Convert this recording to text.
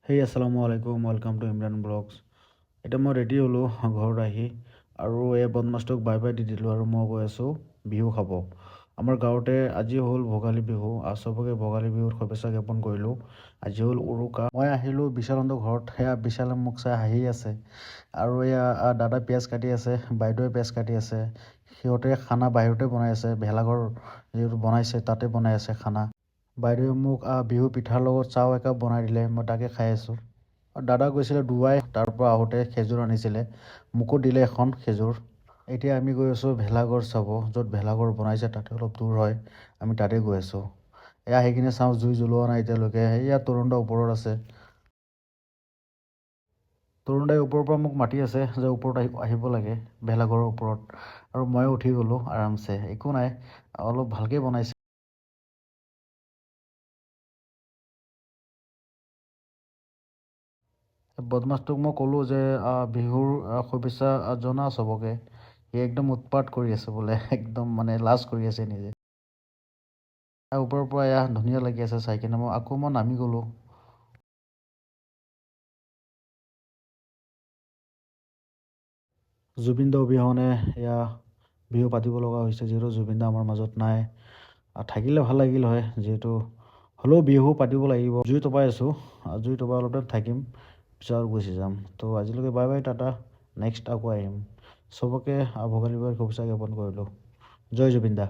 হেই আসসালামু আলাইকুম, welcome to Imran blogs. এতিয়া মই ৰেডি হ'লোঁ ঘৰত আহি, আৰু এই বদমাছটোক বাই বাই দি দিলোঁ আৰু মই গৈ আছোঁ বিহু খাব। আমাৰ গাঁৱতে আজি হ'ল ভোগালী বিহু, চবকে ভোগালী বিহুৰ শুভেচ্ছা জ্ঞাপন কৰিলোঁ। আজি হ'ল উৰুকা। মই আহিলোঁ বিশালহঁতৰ ঘৰত, সেয়া বিশালে মোক চাই হাঁহি আছে। আৰু এয়া দাদা পিঁয়াজ কাটি আছে, বাইদেৱে পিঁয়াজ কাটি আছে। সিহঁতে খানা বাহিৰতে বনাই আছে, ভেলাঘৰ যিহেতু বনাইছে তাতে বনাই আছে খানা। বাইদেৱে মোক বিহু পিঠাৰ লগত চাহ একাপ বনাই দিলে, মই তাকে খাই আছোঁ। আৰু দাদা গৈছিলে ডুবাই, তাৰ পৰা আহোঁতে খেজুৰ আনিছিলে, মোকো দিলে এখন খেজুৰ। এতিয়া আমি গৈ আছোঁ ভেলাঘৰ চাব, য'ত ভেলাঘৰ বনাইছে তাতে অলপ দূৰ হয়, আমি তাতে গৈ আছোঁ। এয়া আহি কিনে চাওঁ জুই জ্বলোৱা নাই এতিয়ালৈকে, সেয়া তৰুণ দা ওপৰত আছে। তৰুণ দাই ওপৰৰ পৰা মোক মাতি আছে যে ওপৰত আহিব লাগে ভেলাঘৰৰ ওপৰত, আৰু ময়ো উঠি গ'লোঁ আৰামছে। একো নাই, অলপ ভালকৈ বনাইছে। বদমাছটোক মই ক'লোঁ যে বিহুৰ শুভেচ্ছা জনা চবকে। সি একদম উৎপাত কৰি আছে বোলে, একদম মানে লাজ কৰি আছে নিজে। ওপৰৰ পৰা এয়া ধুনীয়া লাগি আছে চাই কিনে, মই নামি গ'লোঁ। জুবিন দা অবিহনে এয়া বিহু পাতিব লগা হৈছে, যিহেতু জুবিন দা আমাৰ মাজত নাই। থাকিলে ভাল লাগিল হয়, যিহেতু হ'লেও বিহু পাতিব লাগিব। জুই টপাই আছোঁ, জুই টপাই অলপ টাইম থাকিম, পিছত আৰু গুচি যাম। তো আজিলৈকে বাই বাই, টাটা। নেক্সট আকৌ আহিম। চবকে ভোগালী বিহুৰ শুভেচ্ছা জ্ঞাপন কৰিলোঁ। জয় জুবিন দা।